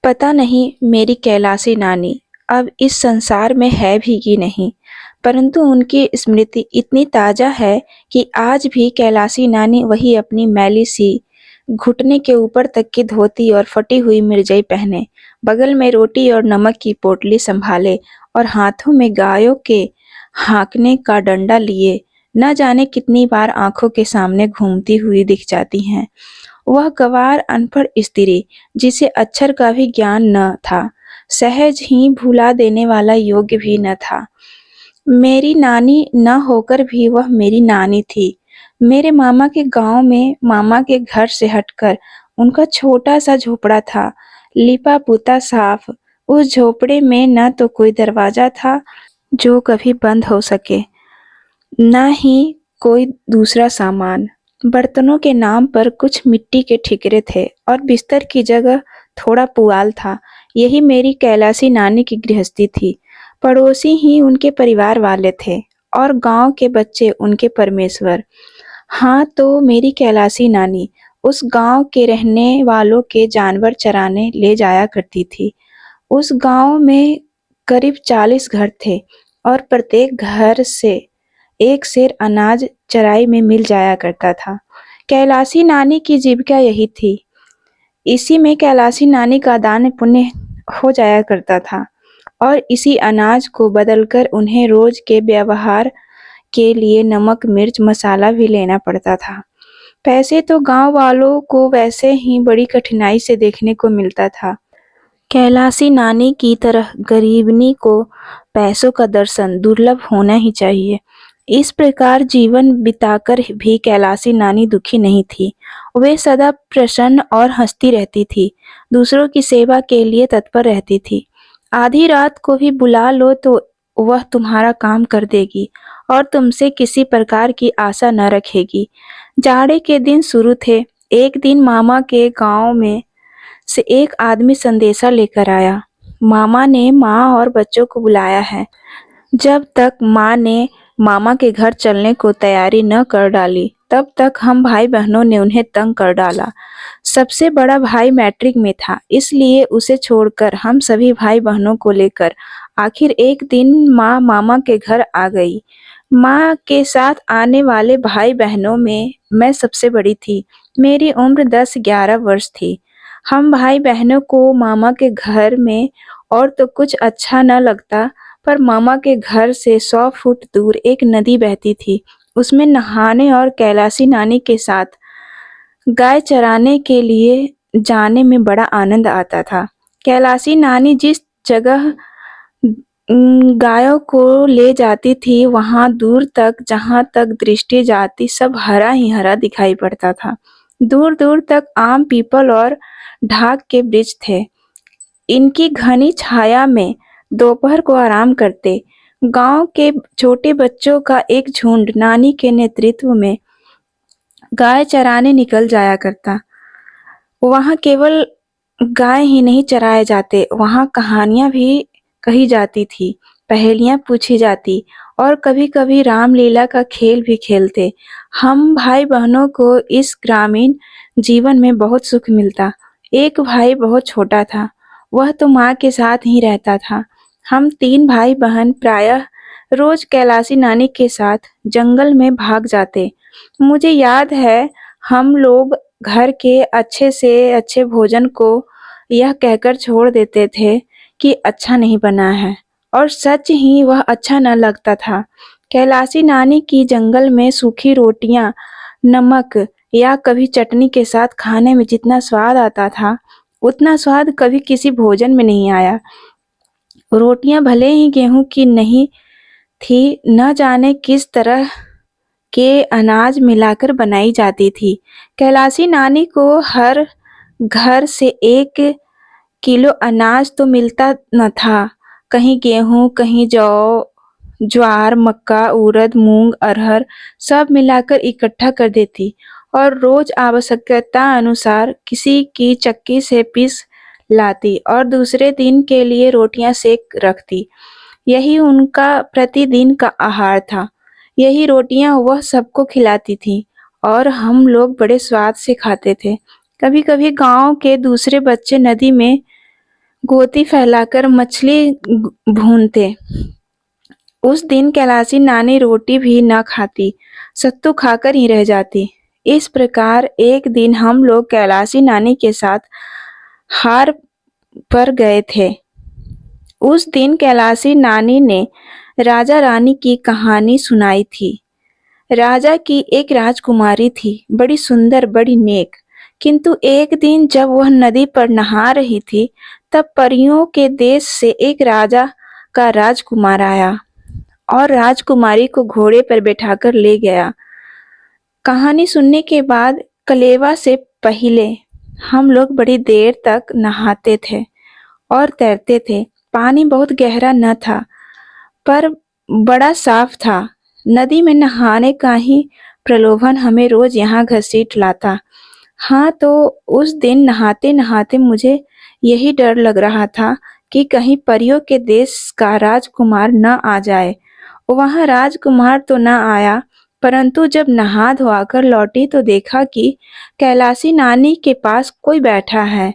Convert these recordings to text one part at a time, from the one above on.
पता नहीं मेरी कैलाशी नानी अब इस संसार में है भी कि नहीं, परंतु उनकी स्मृति इतनी ताजा है कि आज भी कैलाशी नानी वही अपनी मैली सी घुटने के ऊपर तक की धोती और फटी हुई मिर्जई पहने, बगल में रोटी और नमक की पोटली संभाले और हाथों में गायों के हाँकने का डंडा लिए न जाने कितनी बार आंखों के सामने घूमती हुई दिख जाती हैं। वह गँवार अनपढ़ स्त्री, जिसे अक्षर का भी ज्ञान न था, सहज ही भुला देने वाला योग्य भी न था। मेरी नानी न होकर भी वह मेरी नानी थी। मेरे मामा के गाँव में मामा के घर से हटकर उनका छोटा-सा झोपड़ा था, लिपा-पुता साफ। उस झोपड़े में न तो कोई दरवाजा था, जो कभी बंद हो सके, न ही कोई दूसरा सामान। बर्तनों के नाम पर कुछ मिट्टी के ठिकरे थे और बिस्तर की जगह थोड़ा पुआल था। यही मेरी कैलाशी नानी की गृहस्थी थी। पड़ोसी ही उनके परिवार वाले थे और गांव के बच्चे उनके परमेश्वर। हाँ, तो मेरी कैलाशी नानी उस गांव के रहने वालों के जानवर चराने ले जाया करती थी। उस गांव में करीब 40 घर थे और प्रत्येक घर से एक सेर अनाज चराई में मिल जाया करता था। कैलाशी नानी की जीविका यही थी। इसी में कैलाशी नानी का दान पुण्य हो जाया करता था और इसी अनाज को बदलकर उन्हें रोज के व्यवहार के लिए नमक, मिर्च, मसाला भी लेना पड़ता था। पैसे तो गांव वालों को वैसे ही बड़ी कठिनाई से देखने को मिलता था। कैलाशी नानी की तरह गरीबनी को पैसों का दर्शन दुर्लभ होना ही चाहिए। इस प्रकार जीवन बिताकर भी कैलाशी नानी दुखी नहीं थी। वे सदा प्रसन्न और हंसती रहती थी, दूसरों की सेवा के लिए तत्पर रहती थी। आधी रात को भी बुला लो तो वह तुम्हारा काम कर देगी और तुमसे किसी प्रकार की आशा न रखेगी। जाड़े के दिन शुरू थे। एक दिन मामा के गांव में से एक आदमी संदेशा लेकर आया। मामा ने माँ और बच्चों को बुलाया है। जब तक माँ ने मामा के घर चलने को तैयारी न कर डाली, तब तक हम भाई बहनों ने उन्हें तंग कर डाला। सबसे बड़ा भाई मैट्रिक में था, इसलिए उसे छोड़कर हम सभी भाई बहनों को लेकर आखिर एक दिन माँ मामा के घर आ गई। माँ के साथ आने वाले भाई बहनों में मैं सबसे बड़ी थी। मेरी उम्र 10-11 वर्ष थी। हम भाई बहनों को मामा के घर में और तो कुछ अच्छा न लगता, पर मामा के घर से 100 फुट दूर एक नदी बहती थी। उसमें नहाने और कैलाशी नानी के साथ गाय चराने के लिए जाने में बड़ा आनंद आता था। कैलाशी नानी जिस जगह गायों को ले जाती थी, वहां दूर तक, जहां तक दृष्टि जाती, सब हरा ही हरा दिखाई पड़ता था। दूर दूर तक आम, पीपल और ढाक के वृक्ष थे। इनकी घनी छाया में दोपहर को आराम करते गांव के छोटे बच्चों का एक झुंड नानी के नेतृत्व में गाय चराने निकल जाया करता। वहां केवल गाय ही नहीं चराए जाते, वहां कहानियां भी कही जाती थी, पहेलियां पूछी जाती और कभी-कभी रामलीला का खेल भी खेलते। हम भाई बहनों को इस ग्रामीण जीवन में बहुत सुख मिलता। एक भाई बहुत छोटा था, वह तो माँ के साथ ही रहता था। हम 3 भाई बहन प्रायः रोज कैलाशी नानी के साथ जंगल में भाग जाते। मुझे याद है, हम लोग घर के अच्छे से अच्छे भोजन को यह कहकर छोड़ देते थे कि अच्छा नहीं बना है, और सच ही वह अच्छा न लगता था। कैलाशी नानी की जंगल में सूखी रोटियां नमक या कभी चटनी के साथ खाने में जितना स्वाद आता था, उतना स्वाद कभी किसी भोजन में नहीं आया। रोटियां भले ही गेहूं की नहीं थी, न जाने किस तरह के अनाज मिलाकर बनाई जाती थी। कैलाशी नानी को हर घर से 1 किलो अनाज तो मिलता न था। कहीं गेहूं, कहीं जौ, ज्वार, मक्का, उड़द, मूंग, अरहर सब मिलाकर इकट्ठा कर देती और रोज आवश्यकता अनुसार किसी की चक्की से पीस लाती और दूसरे दिन के लिए रोटियां सेक रखती। यही उनका प्रतिदिन का आहार था। यही रोटियां वह सबको खिलाती थी और हम लोग बड़े स्वाद से खाते थे। कभी-कभी गांव के दूसरे बच्चे नदी में गोती फैलाकर मछली भूनते। उस दिन कैलाशी नानी रोटी भी न खाती, सत्तू खाकर ही रह जाती। इस प्रकार एक दिन हम लोग कैलाशी नानी के साथ हार पर गए थे। उस दिन कैलाशी नानी ने राजा रानी की कहानी सुनाई थी। राजा की एक राजकुमारी थी, बड़ी सुंदर, बड़ी नेक। किंतु एक दिन जब वह नदी पर नहा रही थी, तब परियों के देश से एक राजा का राजकुमार आया और राजकुमारी को घोड़े पर बैठाकर ले गया। कहानी सुनने के बाद कलेवा से पहले हम लोग बड़ी देर तक नहाते थे और तैरते थे। पानी बहुत गहरा न था, पर बड़ा साफ था। नदी में नहाने का ही प्रलोभन हमें रोज यहाँ घसीट लाता। हाँ, तो उस दिन नहाते-नहाते मुझे यही डर लग रहा था कि कहीं परियों के देश का राजकुमार न आ जाए। वहाँ राजकुमार तो न आया, परंतु जब नहा धोआकर लौटी तो देखा कि कैलाशी नानी के पास कोई बैठा है।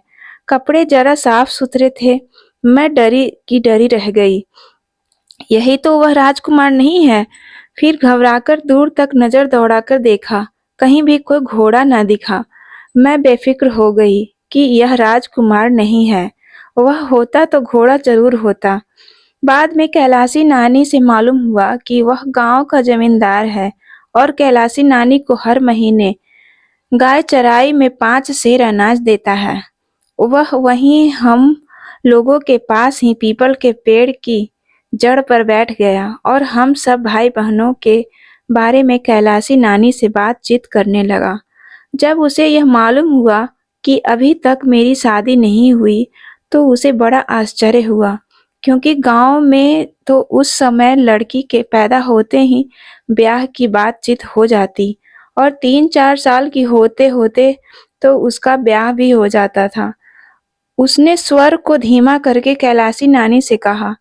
कपड़े जरा साफ-सुथरे थे। मैं डरी की डरी रह गई। यही तो वह राजकुमार नहीं है। फिर घबराकर दूर तक नजर दौड़ाकर देखा, कहीं भी कोई घोड़ा न दिखा। मैं बेफिक्र हो गई कि यह राजकुमार नहीं है। वह होता तो घोड़ा जरूर होता। बाद में कैलाशी नानी से मालूम हुआ कि वह गांव का जमींदार है और कैलाशी नानी को हर महीने गाय चराई में 5 सेर अनाज देता है। वह वहीं हम लोगों के पास ही पीपल के पेड़ की जड़ पर बैठ गया और हम सब भाई बहनों के बारे में कैलाशी नानी से बातचीत करने लगा। जब उसे यह मालूम हुआ कि अभी तक मेरी शादी नहीं हुई, तो उसे बड़ा आश्चर्य हुआ, क्योंकि गांव में तो उस समय लड़की के पैदा होते ही ब्याह की बातचीत हो जाती और 3-4 साल की होते-होते तो उसका ब्याह भी हो जाता था। उसने स्वर को धीमा करके कैलाशी नानी से कहा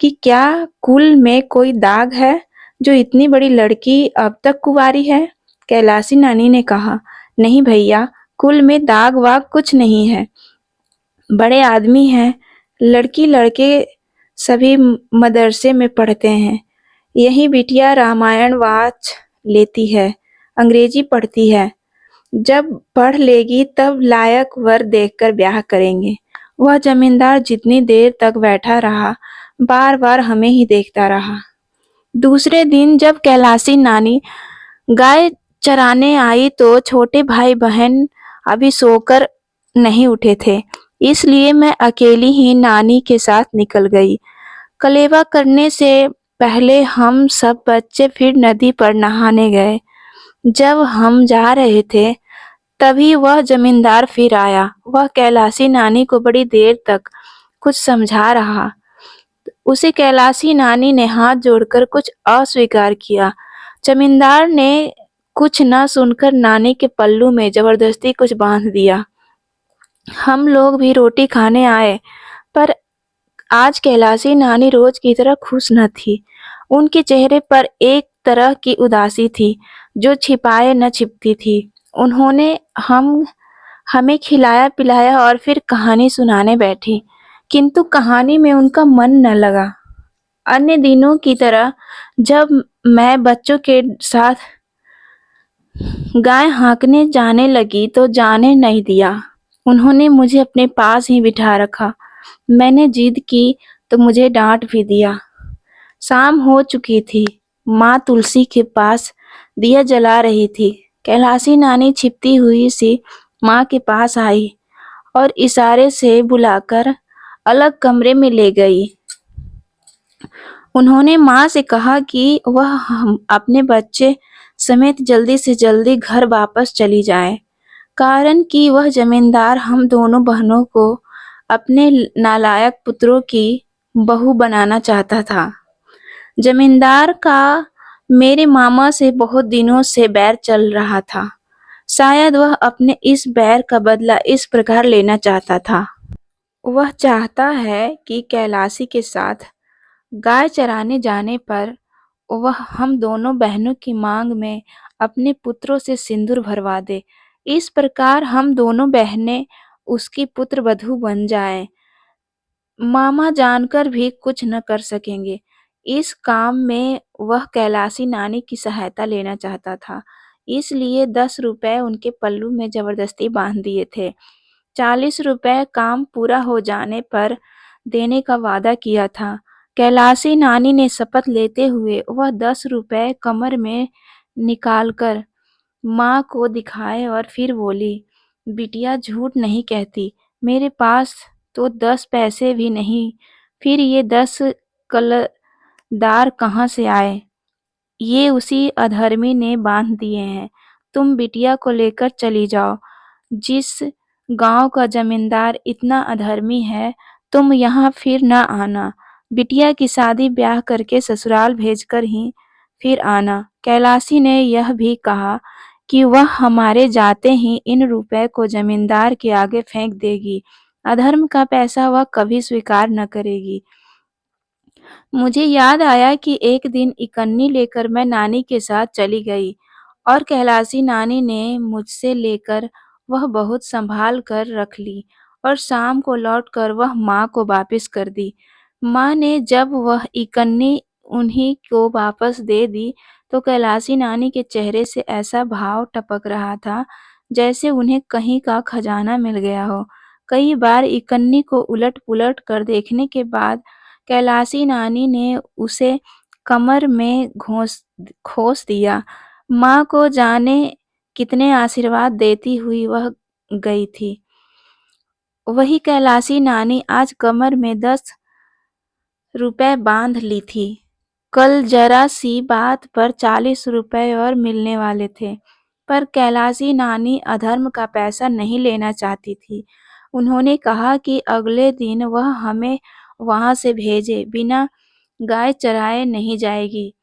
कि क्या कुल में कोई दाग है जो इतनी बड़ी लड़की अब तक कुंवारी है? कैलाशी नानी ने कहा, नहीं भैया, कुल में दाग वाग कुछ नहीं है। बड़े आदमी हैं, लड़की लड़के सभी मदरसे में पढ़ते हैं। यही बिटिया रामायण वाच लेती है, अंग्रेजी पढ़ती है। जब पढ़ लेगी तब लायक वर देखकर ब्याह करेंगे। वह जमींदार जितनी देर तक बैठा रहा, बार बार हमें ही देखता रहा। दूसरे दिन जब कैलाशी नानी गाय चराने आई तो छोटे भाई बहन अभी सोकर नहीं उठे थे, इसलिए मैं अकेली ही नानी के साथ निकल गई। कलेवा करने से पहले हम सब बच्चे फिर नदी पर नहाने गए। जब हम जा रहे थे, तभी वह जमींदार फिर आया। वह कैलाशी नानी को बड़ी देर तक कुछ समझा रहा। उसे कैलाशी नानी ने हाथ जोड़कर कुछ अस्वीकार किया। जमींदार ने कुछ न सुनकर नानी के पल्लू में जबरदस्ती कुछ बांध दिया। हम लोग भी रोटी खाने आए, पर आज कैलाशी नानी रोज की तरह खुश न थी। उनके चेहरे पर एक तरह की उदासी थी, जो छिपाए न छिपती थी। उन्होंने हमें खिलाया-पिलाया और फिर कहानी सुनाने बैठी, किंतु कहानी में उनका मन न लगा। अन्य दिनों की तरह जब मैं बच्चों के साथ गाय हाँकने जाने लगी तो जाने नहीं दिया। उन्होंने मुझे अपने पास ही बिठा रखा। मैंने जिद की तो मुझे डांट भी दिया। शाम हो चुकी थी। माँ तुलसी के पास दिया जला रही थी। कैलाशी नानी छिपती हुई सी माँ के पास आई और इशारे से बुलाकर अलग कमरे में ले गई। उन्होंने माँ से कहा कि वह हम अपने बच्चे समेत जल्दी से जल्दी घर वापस चली जाए, कारण कि वह जमींदार हम दोनों बहनों को अपने नालायक पुत्रों की बहू बनाना चाहता था। जमींदार का मेरे मामा से बहुत दिनों से बैर चल रहा था। शायद वह अपने इस बैर का बदला इस प्रकार लेना चाहता था। वह चाहता है कि कैलाशी के साथ गाय चराने जाने पर वह हम दोनों बहनों की मांग में अपने पुत्रों से सिंदूर भरवा दे। इस प्रकार हम दोनों बहनें उसकी पुत्र वधू बन जाएं। मामा जानकर भी कुछ न कर सकेंगे। इस काम में वह कैलाशी नानी की सहायता लेना चाहता था, इसलिए 10 रुपए उनके पल्लू में ज़बरदस्ती बाँध दिए थे। 40 रुपए काम पूरा हो जाने पर देने का वादा किया था। कैलाशी नानी ने शपथ लेते हुए वह 10 रुपए कमर में निकालकर माँ को दिखाए और फिर बोली, "बिटिया झूठ नहीं कहती, मेरे पास तो 10 पैसे भी नहीं, फिर ये 10 कलदार कहाँ से आए? ये उसी अधर्मी ने बाँध दिए हैं। तुम बिटिया को लेकर चली जाओ। जिस गाँव का जमींदार इतना अधर्मी है, तुम यहाँ फिर न आना। बिटिया की शादी-ब्याह करके ससुराल भेजकर ही फिर आना।" कैलाशी ने यह भी कहा कि वह हमारे जाते ही इन रुपए को जमींदार के आगे फेंक देगी। अधर्म का पैसा वह कभी स्वीकार न करेगी। मुझे याद आया कि एक दिन इकन्नी लेकर मैं नानी के साथ चली गई और कैलाशी नानी ने मुझसे लेकर वह बहुत संभाल कर रख ली और शाम को लौटकर वह माँ को वापस कर दी। माँ ने जब वह इकन्नी उन्हीं को वापस दे दी तो कैलाशी नानी के चेहरे से ऐसा भाव टपक रहा था जैसे उन्हें कहीं का खजाना मिल गया हो। कई बार इकन्नी को उलट-पुलट कर देखने के बाद कैलाशी नानी ने उसे कमर में खोस दिया। माँ को जाने कितने आशीर्वाद देती हुई वह गई थी। वही कैलाशी नानी आज कमर में 10 रुपए बाँध ली थी। कल जरा-सी बात पर 40 रुपए और मिलने वाले थे, पर कैलाशी नानी अधर्म का पैसा नहीं लेना चाहती थी। उन्होंने कहा कि अगले दिन वह हमें वहाँ से भेजे बिना गाय चराए नहीं जाएगी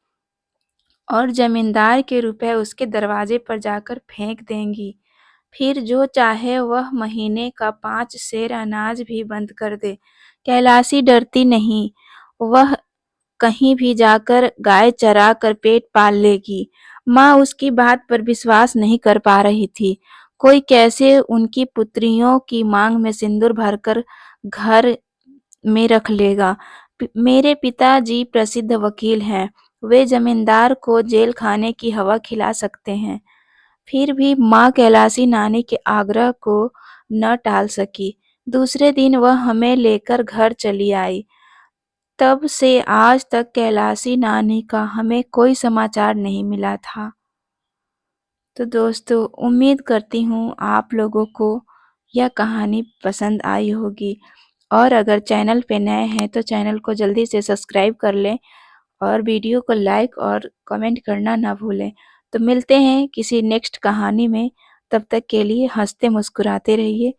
और जमींदार के रुपए उसके दरवाजे पर जाकर फेंक देंगी। फिर जो चाहे वह महीने का 5 सेर अनाज भी बंद कर दे। कैलाशी डरती नहीं, वह कहीं भी जाकर गाय चरा कर पेट पाल लेगी। माँ उसकी बात पर विश्वास नहीं कर पा रही थी। कोई कैसे उनकी पुत्रियों की मांग में सिंदूर भरकर घर में रख लेगा। मेरे पिताजी प्रसिद्ध वकील हैं, वे जमींदार को जेल खाने की हवा खिला सकते हैं। फिर भी माँ कैलाशी नानी के आग्रह को न टाल सकी। दूसरे दिन वह हमें लेकर घर चली आई। तब से आज तक कैलाशी नानी का हमें कोई समाचार नहीं मिला था। तो दोस्तों, उम्मीद करती हूँ आप लोगों को यह कहानी पसंद आई होगी और अगर चैनल पे नए हैं तो चैनल को जल्दी से सब्सक्राइब कर लें और वीडियो को लाइक और कमेंट करना ना भूलें। तो मिलते हैं किसी नेक्स्ट कहानी में, तब तक के लिए हँसते मुस्कुराते रहिए।